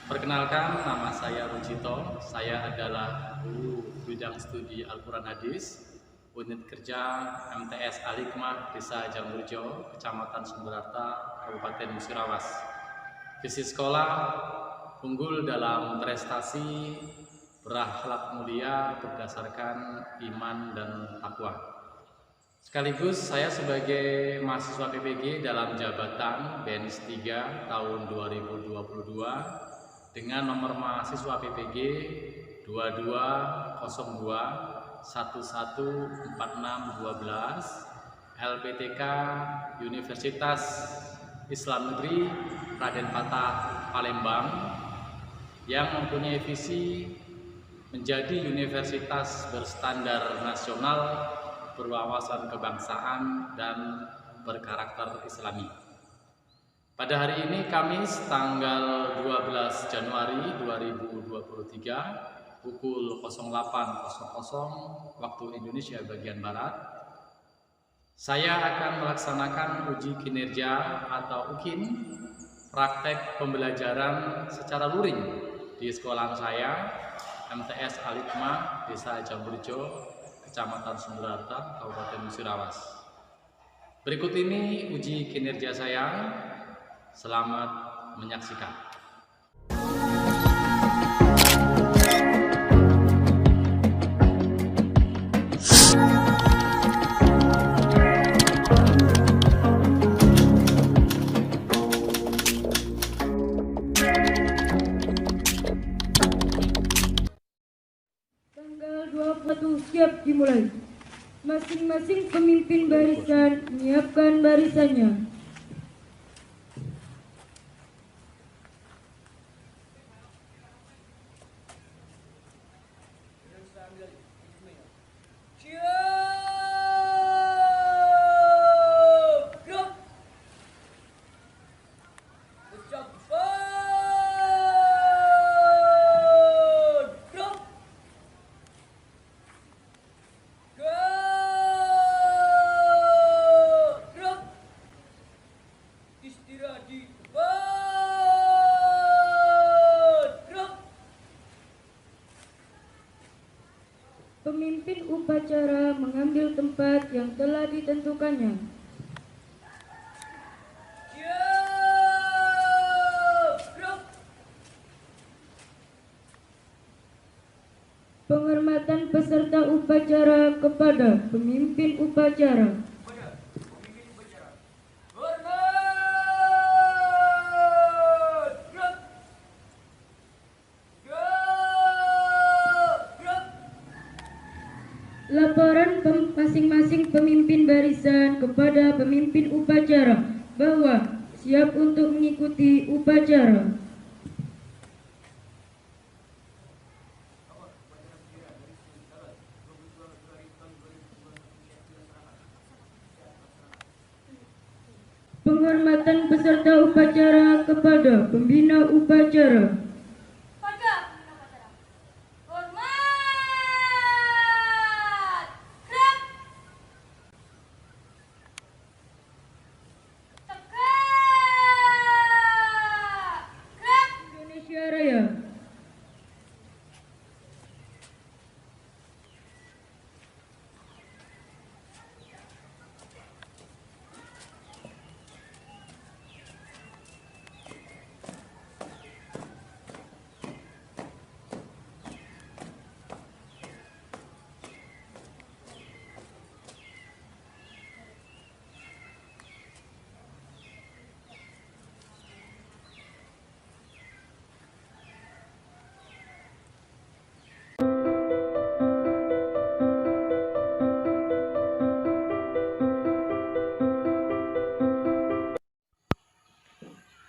Perkenalkan, nama saya Rujito. Saya adalah guru bidang studi Al-Quran Hadis, unit kerja MTS Al-Hikmah, Desa Jamburjo, Kecamatan Sumberarta, Kabupaten Musirawas. Visi sekolah unggul dalam prestasi, berakhlak mulia berdasarkan iman dan takwa. Sekaligus saya sebagai mahasiswa PPG dalam jabatan BENS 3 tahun 2022 dengan nomor mahasiswa PPG 2202114612 LPTK Universitas Islam Negeri Raden Patah Palembang yang mempunyai visi menjadi universitas berstandar nasional, berwawasan kebangsaan, dan berkarakter Islami. Pada hari ini Kamis tanggal 12 Januari 2023 pukul 08.00 waktu Indonesia bagian Barat, saya akan melaksanakan uji kinerja atau UKIN, praktek pembelajaran secara luring di sekolah saya MTS Al-Hikmah, Desa Jamburjo, Kecamatan Sumberarta, Kabupaten Musirawas. Berikut ini uji kinerja saya. Selamat menyaksikan. Tanggal 21 siap dimulai. Masing-masing pemimpin barisan menyiapkan barisannya. Pemimpin upacara mengambil tempat yang telah ditentukannya. Penghormatan peserta upacara kepada pemimpin upacara. Laporan masing-masing pemimpin barisan kepada pemimpin upacara bahwa siap untuk mengikuti upacara. Penghormatan peserta upacara kepada pembina upacara. Indonesia Raya.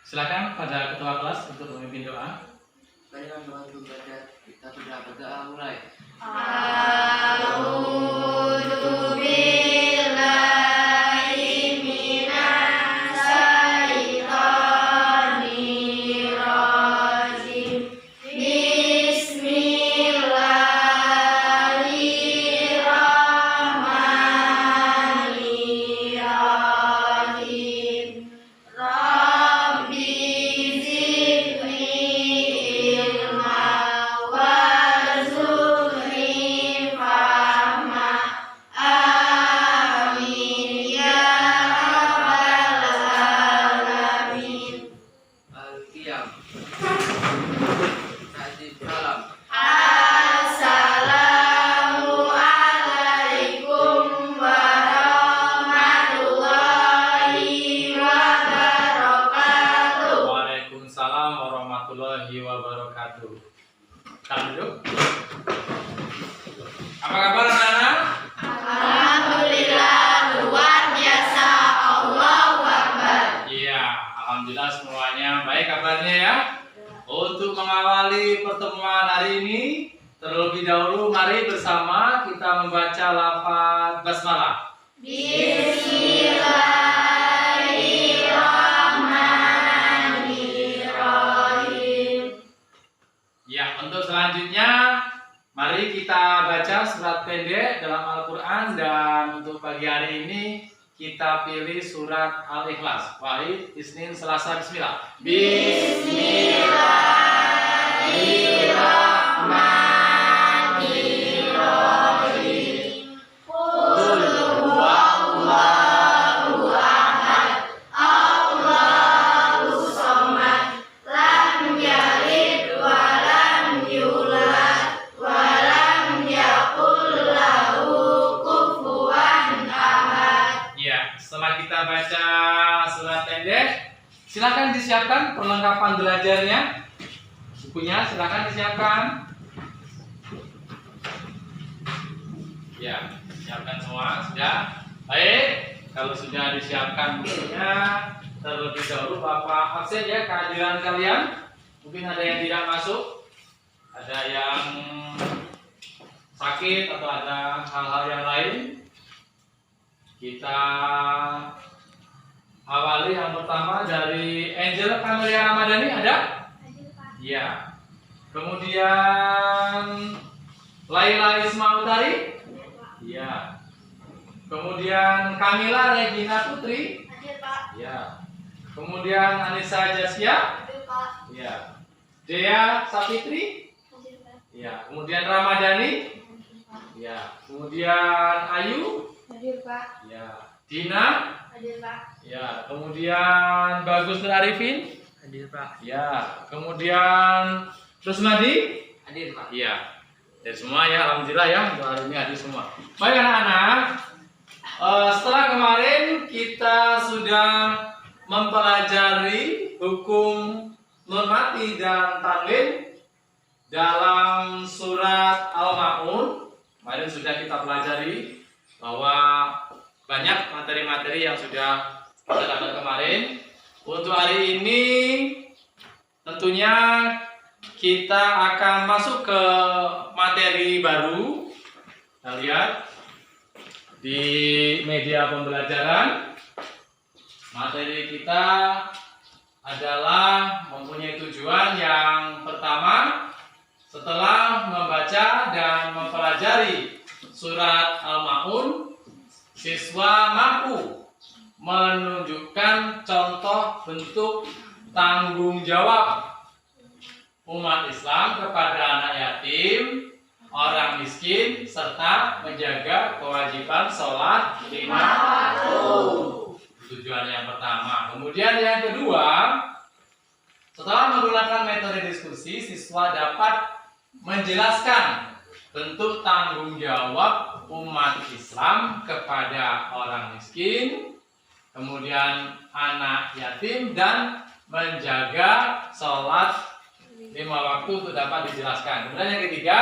Silakan pada ketua kelas untuk memimpin doa. Marilah doa untuk belajar. Kita sudah berdoa mulai. Rabbi zidni Najib salam. Assalamualaikum warahmatullahi wabarakatuh. Waalaikumsalam warahmatullahi wabarakatuh. Kita duduk. Apa kabar anak-anak? Alhamdulillah luar biasa. Allahu Akbar. Iya, alhamdulillah semuanya baik kabarnya ya. Untuk mengawali pertemuan hari ini, terlebih dahulu mari bersama kita membaca lafaz basmalah. Bismillahirrahmanirrahim. Ya, untuk selanjutnya mari kita baca surat pendek dalam Al-Quran. Dan untuk pagi hari ini kita pilih surat Al-Ikhlas. Wahid, Isnin, Selasa, Bismillah. Bismillahirrahmanirrahim. Qul huwallahu ahad. Allahu samad. Lam yalid wa lam yulad wa lam yakul lahu kufuwan ahad. Ya, setelah kita baca surat pendek, silakan disiapkan perlengkapan belajarnya. Bukunya silakan disiapkan. Ya, siapkan semua sudah. Baik, kalau sudah disiapkan bukunya, terlebih dahulu Bapak absen ya kehadiran kalian. Mungkin ada yang tidak masuk, ada yang sakit atau ada hal-hal yang lain. Kita awali yang pertama dari Angel Kamelia Ramadhani, ada? Ya. Kemudian Laila Ismautari? Ya. Kemudian Kamila Regina Putri? Ya. Kemudian Anissa Jasya? Ya. Dea Sapitri? Ya. Kemudian Ramadhani? Ya. Kemudian Ayu? Hadir Pak. Ya. Dina? Hadir Pak. Ya. Kemudian Bagus Nur Arifin? Hadir Pak. Ya. Kemudian Rusmadi? Hadir Pak. Iya. Dari semua ya, alhamdulillah ya, untuk hari ini hadir semua. Baik anak-anak, setelah kemarin kita sudah mempelajari hukum nun mati dan tanwin dalam surat Al-Ma'un. Kemarin sudah kita pelajari bahwa banyak materi-materi yang sudah kita dapat kemarin. Untuk hari ini tentunya kita akan masuk ke materi baru. Kita lihat di media pembelajaran. Materi kita adalah mempunyai tujuan yang pertama. Setelah membaca dan mempelajari surat Al-Ma'un, siswa mampu menunjukkan contoh bentuk tanggung jawab umat Islam kepada anak yatim, orang miskin, serta menjaga kewajiban sholat 5 waktu. Tujuan yang pertama. Kemudian yang kedua, setelah menggunakan metode diskusi, siswa dapat menjelaskan bentuk tanggung jawab umat Islam kepada orang miskin, kemudian anak yatim, dan menjaga sholat 5 waktu itu dapat dijelaskan. Kemudian yang ketiga,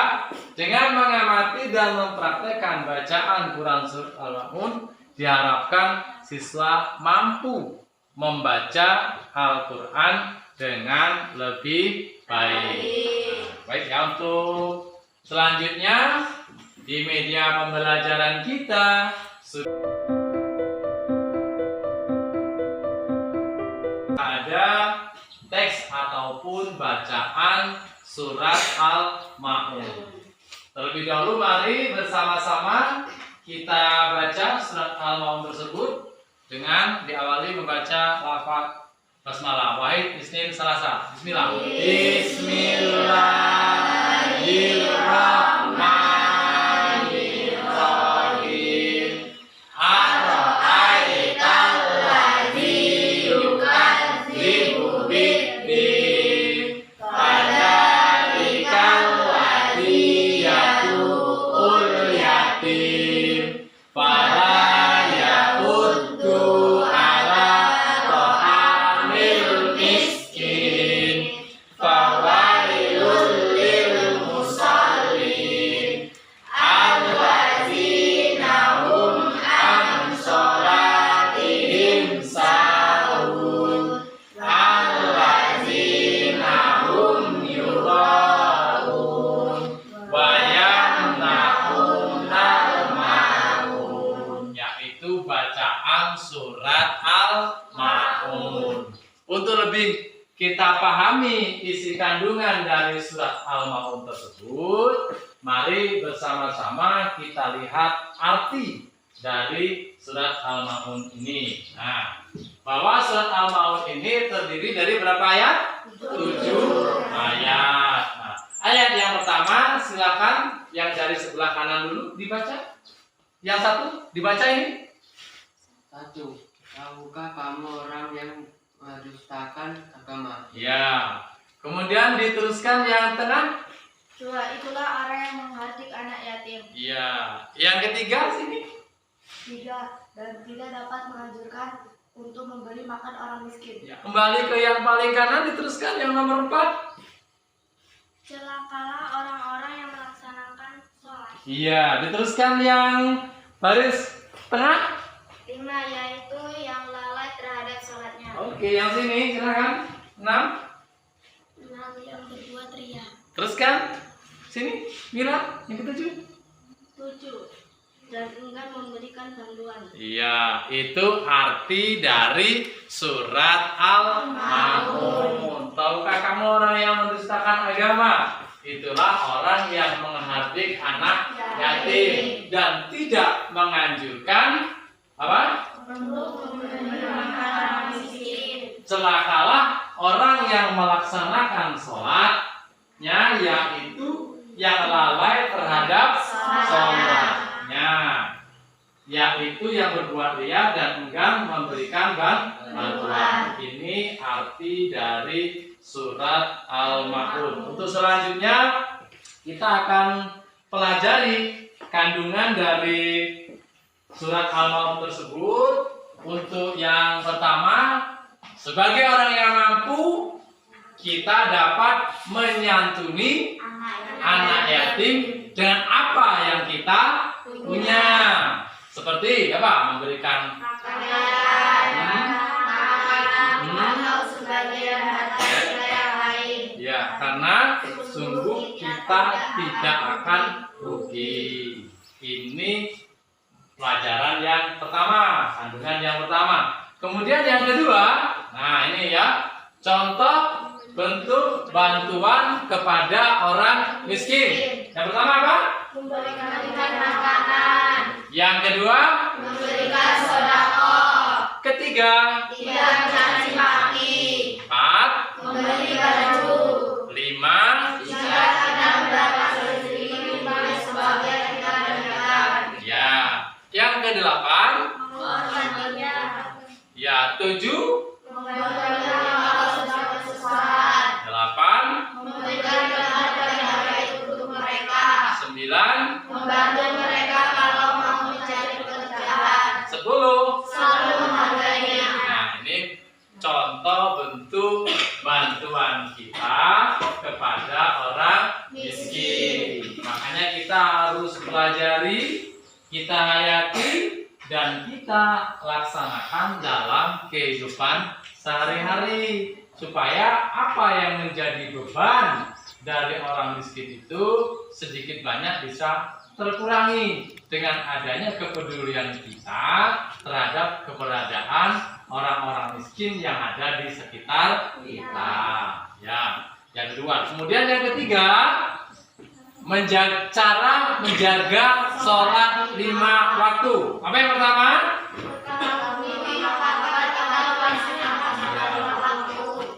dengan mengamati dan mempraktekkan bacaan Quran Surat Al-Ma'un, diharapkan siswa mampu membaca Al-Quran dengan lebih baik. Baik ya, untuk selanjutnya di media pembelajaran kita ada teks ataupun bacaan surat Al-Ma'un. Terlebih dahulu mari bersama-sama kita baca surat Al-Ma'un tersebut dengan diawali membaca lafaz basmalah. Wahid, Isnin, Selasa. Bismillah. Bismillahirrahmanirrahim. Ara'aital ladzi yukadzibu biddin. kita pahami isi kandungan dari surat Al-Maun tersebut, mari bersama-sama kita lihat arti dari surat Al-Maun ini. Nah, bahwa surat Al-Maun ini terdiri dari berapa ayat? 7 ayat. Nah, ayat yang pertama silakan yang dari sebelah kanan dulu dibaca. Yang satu dibaca ini. 1. Tahukah kamu orang yang mendustakan agama? Ya. Kemudian diteruskan yang tengah. 2. Itulah orang yang menghardik anak yatim. Ya. Yang ketiga sini. 3. Dan tidak dapat menganjurkan untuk memberi makan orang miskin. Ya. Kembali ke yang paling kanan diteruskan yang nomor 4. Celakalah orang-orang yang melaksanakan sholat. Iya, diteruskan yang baris tengah. 5. Yaitu yang lalai terhadap sholatnya. Oke, yang sini silakan. 6. 6. Yang berbuat ria. Teruskan. Sini, Mila, yang ketujuh. 7. Dan enggan memberikan bantuan. Iya, itu arti dari surat Al-Maun. Tahukah kamu orang yang mendustakan agama? Itulah orang yang menghardik anak yatim dan tidak menganjurkan apa? Untuk memberi makan orang miskin. Celakalah orang yang melaksanakan sholatnya, yaitu yang lalai terhadap sholatnya, yaitu yang berbuat ria dan enggan memberikan bantuan. Ini arti dari surat Al-Maun. Untuk selanjutnya kita akan pelajari kandungan dari surat Al-Maun tersebut. Untuk yang pertama, sebagai orang yang mampu, kita dapat menyantuni anak yatim dengan apa yang kita punya. Seperti apa? Memberikan Pakaian, makanan, atau sebagian harta yang lain. ya, karena sungguh kita tidak akan rugi. Ini pelajaran yang pertama, kandungan yang pertama. Kemudian yang kedua, nah ini ya, contoh bentuk bantuan kepada orang miskin. Yang pertama apa? Memberikan makanan. Yang kedua, Memberikan sedekah. ketiga, Tidak mencaci maki. empat, Memberi baju. lima, Jika tidak mendapat rezeki, maka sebagian kita berikan. ya. Yang kedelapan, Menghormatinya. ya tujuh, Memberikan kalau sedang kesusahan. delapan, Memberikan kepada yang baik untuk mereka. sembilan, Membantu mereka kalau mau mencari pekerjaan. sepuluh. Selalu menghargainya. Nah, ini contoh bentuk bantuan kita kepada orang miskin. Makanya kita harus pelajari, kita hayati, dan kita laksanakan dalam kehidupan sehari-hari, supaya apa yang menjadi beban dari orang miskin itu sedikit banyak bisa terkurangi dengan adanya kepedulian kita terhadap keberadaan orang-orang miskin yang ada di sekitar kita. Ya, yang kedua. Kemudian yang ketiga, cara menjaga sholat 5 waktu. Apa yang pertama?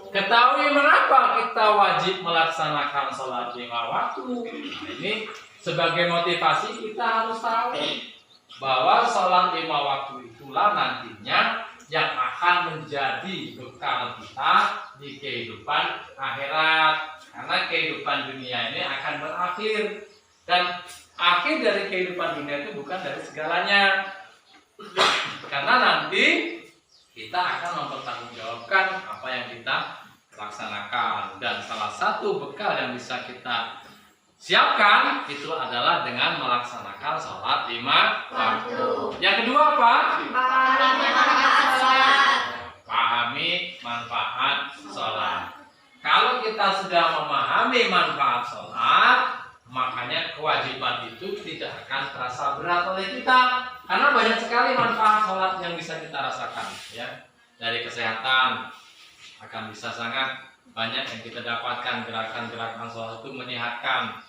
Ketahui mengapa kita wajib melaksanakan sholat 5 waktu. Nah, ini sebagai motivasi kita harus tahu bahwa sholat 5 waktu itulah nantinya yang akan menjadi bekal kita di kehidupan akhirat. Karena kehidupan dunia ini akan berakhir, dan akhir dari kehidupan dunia itu bukan dari segalanya. Karena nanti kita akan mempertanggungjawabkan apa yang kita laksanakan, dan salah satu bekal yang bisa kita siapkan itu adalah dengan melaksanakan sholat 5 waktu. Yang kedua apa? Pahami manfaat sholat. Kalau kita sudah memahami manfaat sholat, makanya kewajiban itu tidak akan terasa berat oleh kita, karena banyak sekali manfaat sholat yang bisa kita rasakan, ya. Dari kesehatan akan bisa sangat banyak yang kita dapatkan, gerakan-gerakan sholat itu menyehatkan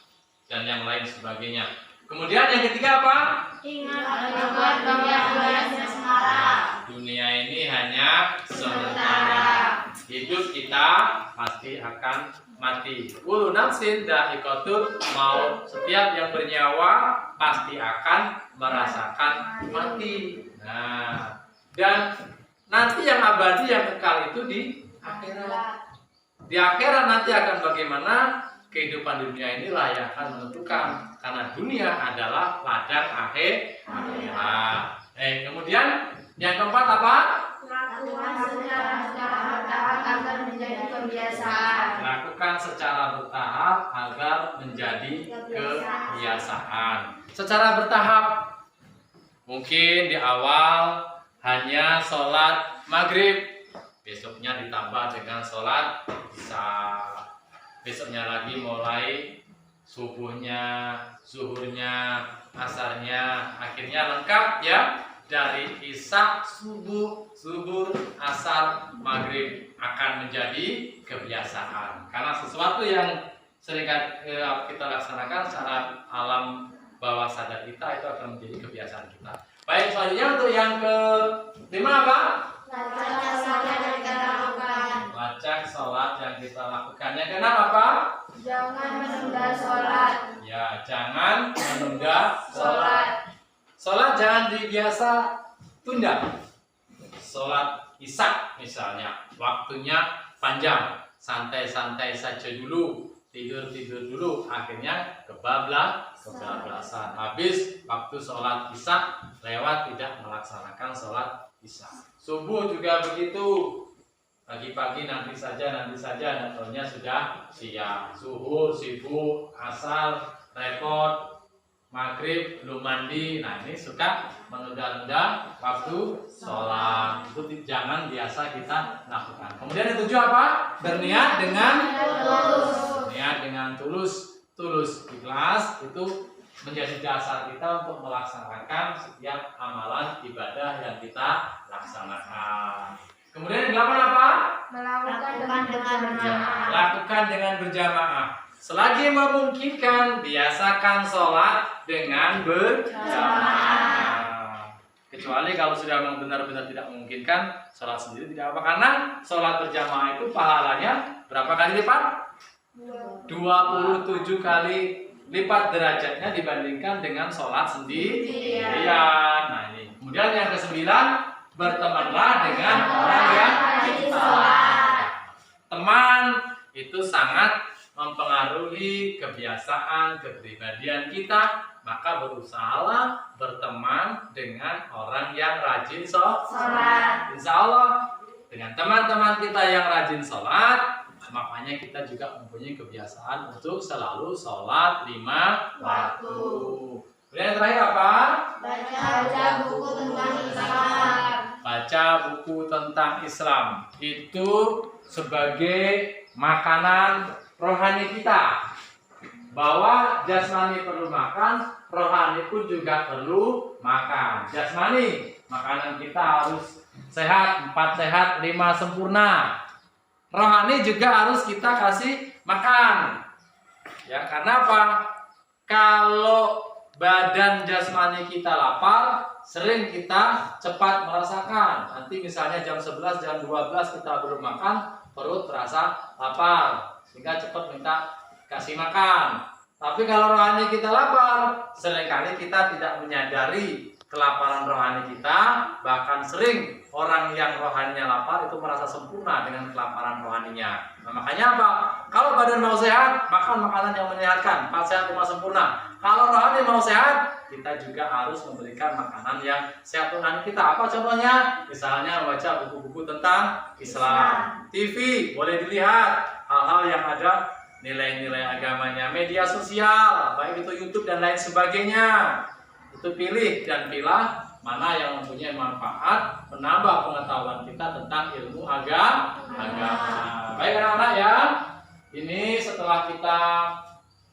dan yang lain sebagainya. Kemudian yang ketiga apa? Ingat bahwa dunia hanya semara. Dunia ini hanya sementara. Hidup kita pasti akan mati. Kullu nafsin dha'iqatul maut. Setiap yang bernyawa pasti akan merasakan mati. Nah, dan nanti yang abadi, yang kekal itu di akhirat. Di akhirat nanti akan bagaimana kehidupan dunia ini layak akan menentukan, karena dunia adalah ladang akhirat. Kemudian yang keempat apa? Lakukan secara bertahap agar menjadi kebiasaan. Lakukan secara bertahap agar menjadi kebiasaan. Secara bertahap, mungkin di awal hanya sholat maghrib, besoknya ditambah dengan sholat isya, besoknya lagi mulai subuhnya, zuhurnya, asarnya, akhirnya lengkap ya, dari isya, subuh, zuhur, asar, maghrib akan menjadi kebiasaan. Karena sesuatu yang sering kita laksanakan secara alam bawah sadar kita itu akan menjadi kebiasaan kita. Baik, selanjutnya untuk yang kelima apa? Baca salat yang kita lakukan. Baca sholat yang kita lakukan. Yang keenam apa? Jangan menunda sholat. Ya, jangan menunda sholat. Sholat jangan dibiasa tunda. Sholat isya misalnya, waktunya panjang, santai-santai saja dulu, tidur-tidur dulu, akhirnya kebablasan. Habis waktu sholat isya lewat tidak melaksanakan sholat isya. Subuh juga begitu, pagi-pagi nanti saja, nontonnya sudah siang. Zuhur sibuk, asar repot, maghrib belum mandi. Nah, ini suka menunda-nunda waktu sholat. Itu jangan biasa kita lakukan. Kemudian yang tujuh apa? Berniat dengan tulus. Niat dengan tulus, ikhlas itu menjadi dasar kita untuk melaksanakan setiap amalan ibadah yang kita laksanakan. Kemudian yang delapan apa? Melakukan dengan berjamaah. Lakukan dengan berjamaah. Selagi memungkinkan, biasakan sholat dengan berjamaah. Kecuali kalau sudah benar-benar tidak memungkinkan, sholat sendiri tidak apa. Karena sholat berjamaah itu pahalanya berapa kali lipat? 27 kali lipat derajatnya dibandingkan dengan sholat sendirian. Nah, ini. Kemudian yang kesembilan, bertemanlah dengan orang yang rajin sholat. Teman itu sangat mempengaruhi kebiasaan, kepribadian kita, maka berusahalah berteman dengan orang yang rajin sholat. Insya Allah dengan teman-teman kita yang rajin sholat, makanya kita juga mempunyai kebiasaan untuk selalu sholat 5 waktu. Kemudian yang terakhir apa? Baca buku tentang Islam. Baca buku tentang Islam itu sebagai makanan rohani kita. Bahwa jasmani perlu makan, rohani pun juga perlu makan. Jasmani, makanan kita harus sehat, 4 sehat, 5 sempurna. Rohani juga harus kita kasih makan. Ya, karena apa? Kalau badan jasmani kita lapar, sering kita cepat merasakan. Nanti misalnya jam 11, jam 12 kita belum makan, perut terasa lapar, sehingga cepat minta kasih makan. Tapi kalau rohani kita lapar, seringkali kita tidak menyadari kelaparan rohani kita. Bahkan sering orang yang rohaninya lapar itu merasa sempurna dengan kelaparan rohaninya. Nah, makanya apa? Kalau badan mau sehat, makan makanan yang menyehatkan, 4 sehat 5 sempurna. Kalau rohani mau sehat, kita juga harus memberikan makanan yang sehat rohani kita. Apa contohnya? Misalnya membaca buku-buku tentang Islam. TV boleh dilihat hal-hal yang ada nilai-nilai agamanya. Media sosial, baik itu YouTube dan lain sebagainya. Itu pilih dan pilah mana yang mempunyai manfaat, menambah pengetahuan kita tentang ilmu agama. Baik anak-anak ya, ini setelah kita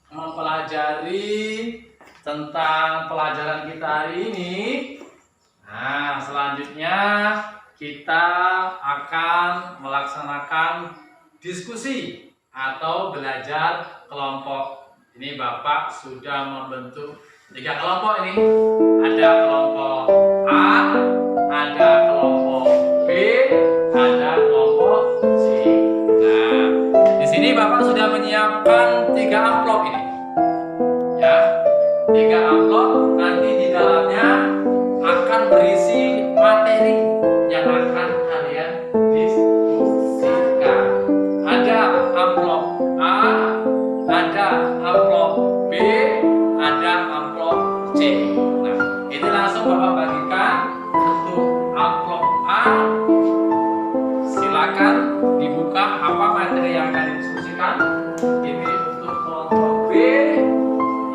mempelajari tentang pelajaran kita hari ini, nah selanjutnya kita akan melaksanakan diskusi atau belajar kelompok. Ini Bapak sudah membentuk 3 kelompok ini. Ada kelompok A, ada kelompok B, ada kelompok C. Nah, di sini Bapak sudah menyiapkan 3 amplop ini. Ya, 3 amplop nanti di dalamnya akan berisi materi yang akan kalian diskusikan. Ada amplop A, ada amplop B, ada amplop C. Nah, ini langsung Bapak bagikan. Untuk amplop A, silakan dibuka apa materi yang akan didiskusikan. Ini untuk kelompok B,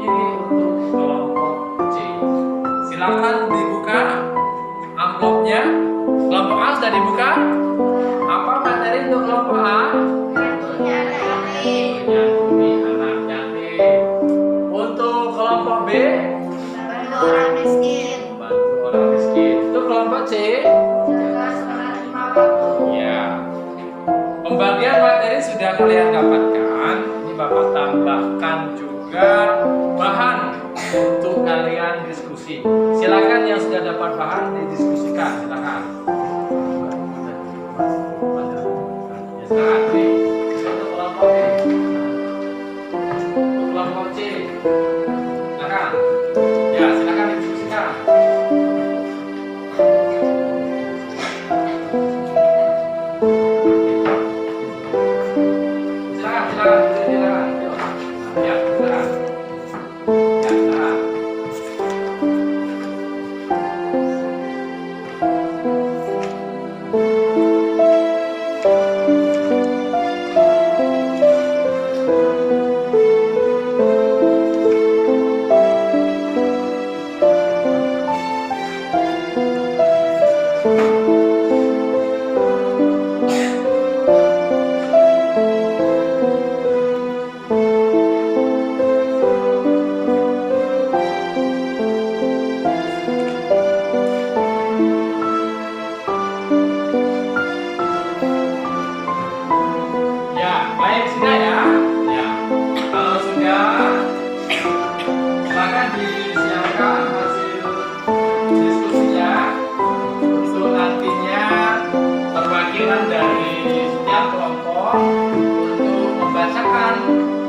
ini untuk kelompok C. Silakan dibuka amplopnya. Kelompok A sudah dibuka. Apa materi untuk kelompok A? Menyantuni anak yatim. Untuk kelompok B, Bantu orang miskin. membantu orang miskin. Untuk kelompok C, Jaga sholat 5 waktu. ya. Pembagian materi sudah kalian dapatkan. Ini Bapak tambahkan juga bahan untuk kalian diskusi. Silakan yang sudah dapat bahan didiskusikan. Silakan. Ya, silakan. Ini untuk kelompok B. Untuk kelompok C. Silakan. Ya, silakan didiskusikan. Silakan. Ya, silakan. Ya, silakan. Ya, baik sudah ya. Ya, kalau sudah, silakan disiapkan hasil diskusinya untuk nantinya perwakilan dari setiap kelompok untuk membacakan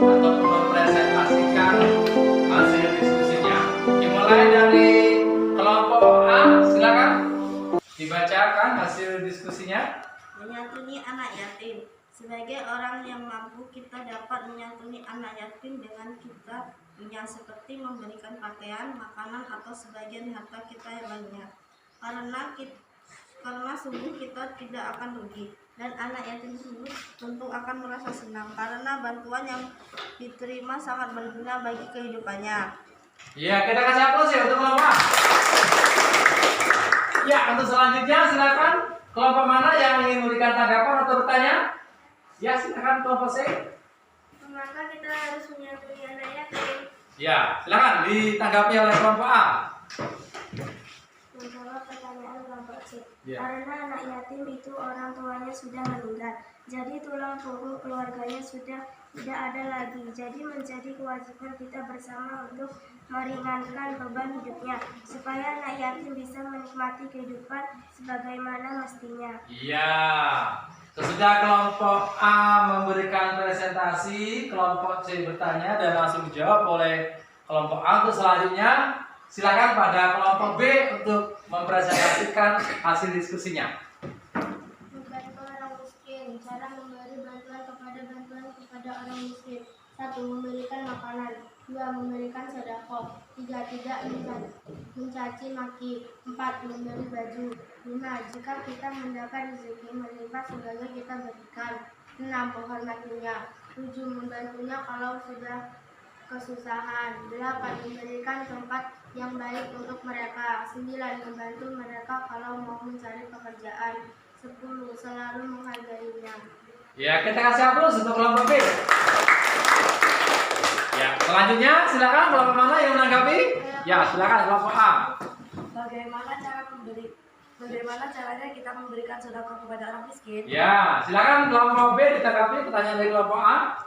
atau mempresentasikan hasil diskusinya. Dimulai dari kelompok A, silakan dibacakan hasil diskusinya. Menyantuni anak yatim. Sebagai orang yang mampu, kita dapat menyantuni anak yatim dengan kita yang seperti memberikan pakaian, makanan, atau sebagian harta kita yang banyak. Karena sungguh kita tidak akan rugi, dan anak yatim tersebut tentu akan merasa senang karena bantuan yang diterima sangat berguna bagi kehidupannya. Ya, kita kasih aplaus ya untuk kelompok A. Ya, untuk selanjutnya silakan kelompok mana yang ingin memberikan tanggapan atau bertanya? Ya, silakan kelompok C. Maka kita harus menyantuni anak yatim. Ya, silakan ditanggapi oleh kelompok A. Menjawab pertanyaan kelompok C. Ya. Karena anak yatim itu orang tuanya sudah meninggal, jadi tulang punggung keluarganya sudah tidak ada lagi. Jadi menjadi kewajiban kita bersama untuk meringankan beban hidupnya, supaya anak yatim bisa menikmati kehidupan sebagaimana mestinya. Iya. Sesudah kelompok A memberikan presentasi, kelompok C bertanya dan langsung dijawab oleh kelompok A. Untuk selanjutnya, silakan pada kelompok B untuk mempresentasikan hasil diskusinya. Membantu orang miskin. Cara memberi bantuan kepada orang miskin. 1. Memberikan makanan. 2. Memberikan sedekah. 3. Tidak mencaci maki. 4. Memberi baju. 5. Jika kita mendapat rezeki melimpah sebagai kita berikan. 6. Menghormatinya. 7. Membantunya kalau sudah kesusahan. 8. Memberikan tempat yang baik untuk mereka. 9. Membantu mereka kalau mau mencari pekerjaan. 10. Selalu menghargainya. Ya, kita kasih aplaus untuk kelompok B. Ya, selanjutnya silakan kelompok mana yang menanggapi? Ya, silakan kelompok A. Bagaimana cara memberi? Bagaimana caranya kita memberikan sedekah kepada orang miskin? Ya, silakan kelompok B ditanggapi pertanyaan dari kelompok A.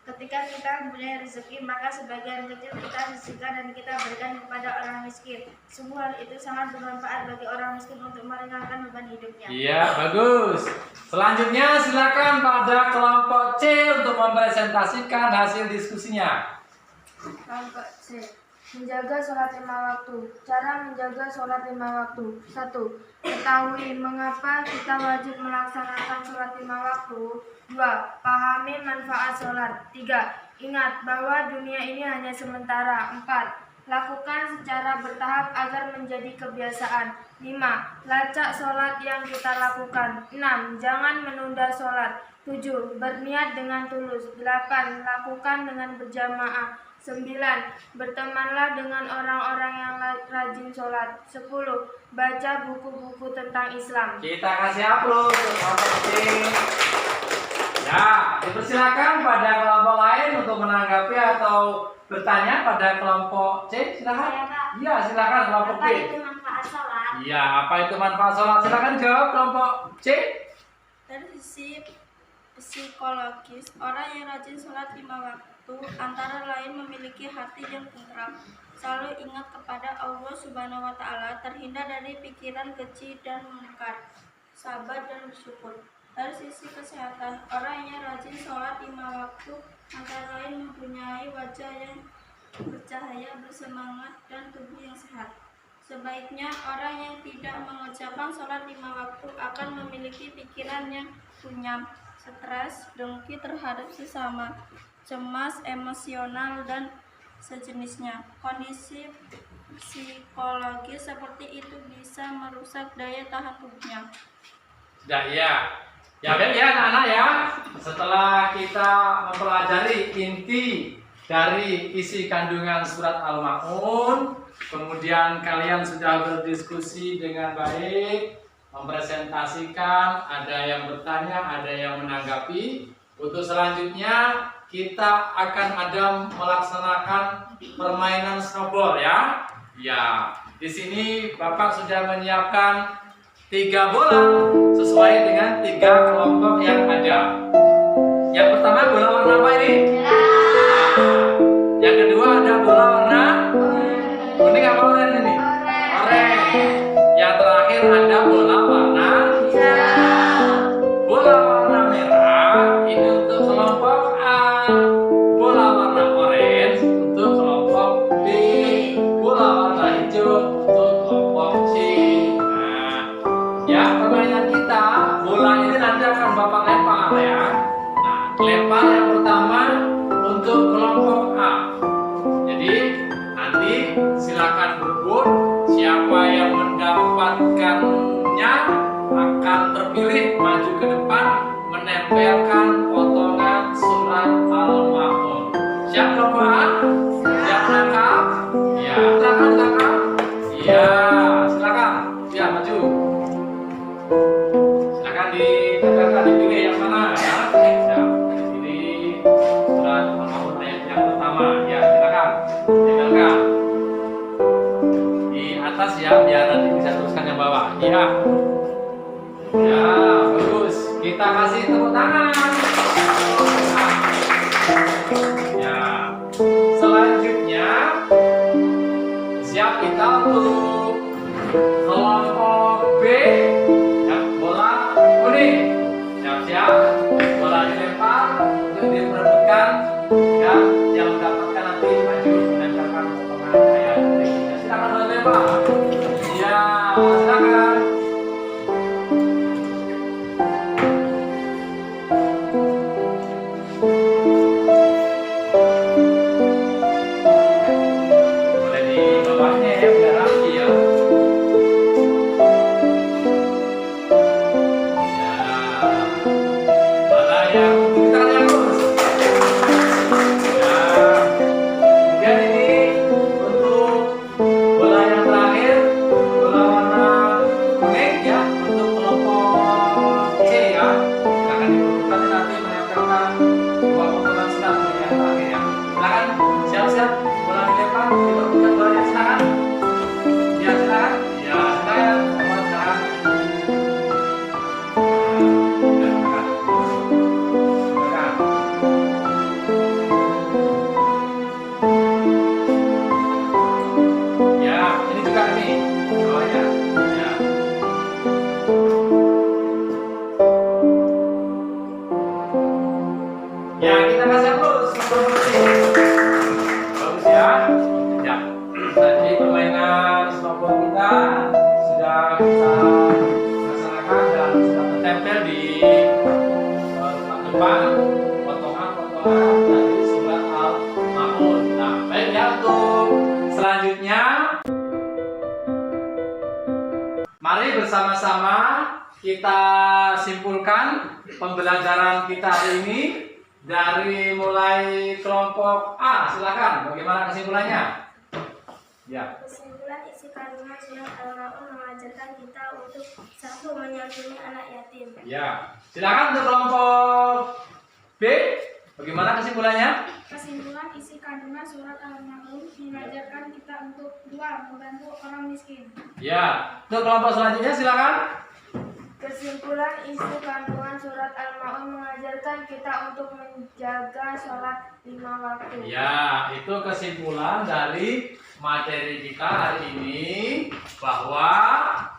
Ketika kita mempunyai rezeki, maka sebagian kecil kita sisihkan dan kita berikan kepada orang miskin. Sungguh hal itu sangat bermanfaat bagi orang miskin untuk meringankan beban hidupnya. Iya, bagus. Selanjutnya silakan pada kelompok C untuk mempresentasikan hasil diskusinya. Kelompok C. Menjaga sholat 5 waktu. Cara menjaga sholat 5 waktu. 1. Ketahui mengapa kita wajib melaksanakan sholat 5 waktu. 2. Pahami manfaat sholat. 3. Ingat bahwa dunia ini hanya sementara. 4. Lakukan secara bertahap agar menjadi kebiasaan. 5. Lacak sholat yang kita lakukan. 6. Jangan menunda sholat. 7. Berniat dengan tulus. 8. Lakukan dengan berjamaah. 9. Bertemanlah dengan orang-orang yang rajin sholat. 10. Baca buku-buku tentang Islam. Kita kasih aplaus untuk kelompok C. Ya, dipersilakan pada kelompok lain untuk menanggapi atau bertanya pada kelompok C. Silakan. Saya, Kak. Iya, silakan kelompok B. Apa itu manfaat sholat? Iya, apa itu manfaat sholat? Silakan jawab kelompok C. Dari sisi psikologis, orang yang rajin sholat 5 waktu antara lain memiliki hati yang tentram, selalu ingat kepada Allah Subhanahu wa Ta'ala, terhindar dari pikiran keji dan mungkar, sabar dan bersyukur. Dari sisi kesehatan, orang yang rajin sholat 5 waktu antara lain mempunyai wajah yang bercahaya, bersemangat, dan tubuh yang sehat. Sebaiknya orang yang tidak mengerjakan sholat 5 waktu akan memiliki pikiran yang runyam, stres, dengki terhadap sesama, cemas, emosional, dan sejenisnya. Kondisi psikologis seperti itu bisa merusak daya tahan tubuhnya. Sudah ya. Ya baik ya anak-anak ya. Setelah kita mempelajari inti dari isi kandungan surat Al-Ma'un, kemudian kalian sudah berdiskusi dengan baik, mempresentasikan, ada yang bertanya, ada yang menanggapi. Untuk selanjutnya kita akan ada melaksanakan permainan snowball ya. Ya, di sini Bapak sudah menyiapkan 3 bola sesuai dengan 3 kelompok yang ada. Yang pertama bola warna apa ini? Yang kedua ada bola warna kuning apa oranye ini? Oranye. Yang terakhir ada bola warna hijau. Bola warna merah ini untuk kelompok A. Bola warna orange untuk kelompok B. Bola warna hijau untuk kelompok C. Nah, ya permainan kita, bola ini nanti akan Bapak lempar ya. Nah, lempar yang pertama untuk kelompok A. Jadi nanti silakan berebut, siapa yang mendapatkannya akan terpilih maju ke depan menempelkan potongan surat Al-Ma'un. Siap kelompok A? Siap menangkap? Ya, silakan tangkap. Iya, silakan. Ya, maju. Silakan ditempelkan, dipilih yang mana ya. Ya, pilih surat Al-Ma'un ayat yang pertama. Ya, silakan. Tempelkan di atas ya, biar nanti bisa teruskan yang bawah. Iya. Ya, bagus. Kita kasih tepuk tangan. Ya. Selanjutnya siap kita untuk kelompok B. Ya, bola kuning. Siap-siap. Bola dilempar untuk diperebutkan. Ya, yang mendapatkan nanti maju menempelkan potongan ayat berikutnya. Silakan bola lempar. Ya, silakan. Boleh di bawahnya ya, biar rapi ya. Ya, bola yang kita yang lurus. Ya, kemudian ini untuk bola yang terakhir, bola warna kuning ya, untuk kelompok C ya. Silakan dibutuhkan nanti menempelkan 2 potongan surat yang terakhir ya. Silakan siap-siap bola dilempar, dibutuhkan bolanya silakan. Ya silakan. Ya silakan. Silakan. bersama-sama kita simpulkan pembelajaran kita hari ini dari mulai kelompok A. Silakan, bagaimana kesimpulannya? Ya. Kesimpulan isi kandungan surat Al-Maun mengajarkan kita untuk satu menyantuni anak yatim. Ya. Silakan untuk kelompok B. Bagaimana kesimpulannya? Kesimpulan isi kandungan surat Al-Maun mengajarkan kita untuk 2. Membantu orang miskin. Ya. Untuk kelompok selanjutnya silakan. Kesimpulan isi kandungan surat Al-Maun mengajarkan kita untuk menjaga sholat 5 waktu. Ya, itu kesimpulan dari materi kita hari ini, bahwa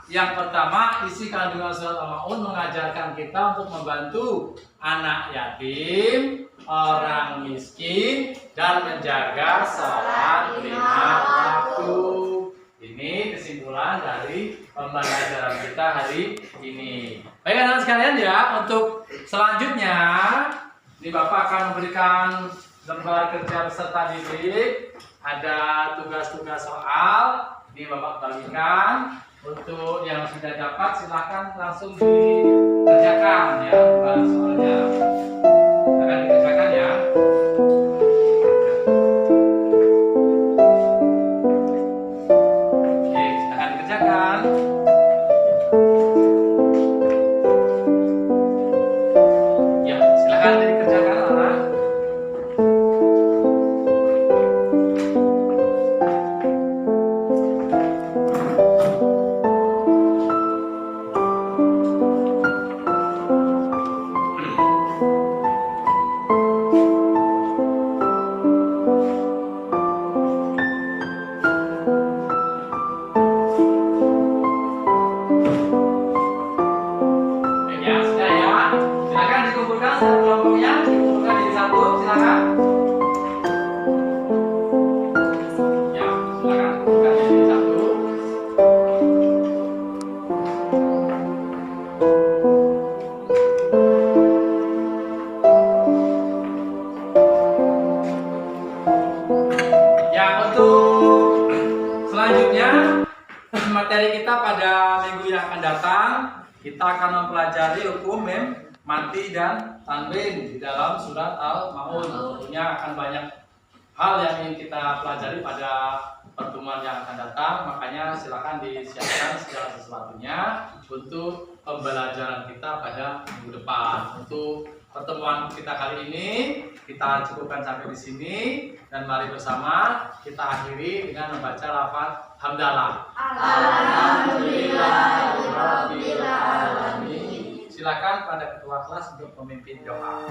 yang pertama isi kandungan surat Al-Maun mengajarkan kita untuk membantu anak yatim, orang miskin, dan menjaga sholat 5 waktu. Ini kesimpulan dari pembelajaran kita hari ini. Baik anak-anak sekalian ya, untuk selanjutnya ini Bapak akan memberikan lembar kerja peserta didik. Ada tugas-tugas soal, ini Bapak bagikan. Untuk yang sudah dapat silahkan langsung dikerjakan ya, lembar soalnya. Akan dikerjakan ya. Oke, silahkan dikerjakan. Ya, silahkan dikerjakan anak. Ya, sudah ya. Silakan dikumpulkan satu kelompoknya, dikumpulkan jadi satu, silakan. Ya, silakan kumpulkan jadi satu. Ya, untuk selanjutnya materi kita pada minggu yang akan datang, kita akan mempelajari hukum mem, mati, dan tanwin di dalam surat Al-Maun. Tentunya akan banyak hal yang ingin kita pelajari pada pertemuan yang akan datang, makanya silakan disiapkan segala sesuatunya untuk pembelajaran kita pada minggu depan. Untuk pertemuan kita kali ini kita cukupkan sampai di sini, dan mari bersama kita akhiri dengan membaca lafaz hamdalah. Alhamdulillahirabbil alamin. Silakan pada ketua kelas untuk memimpin doa.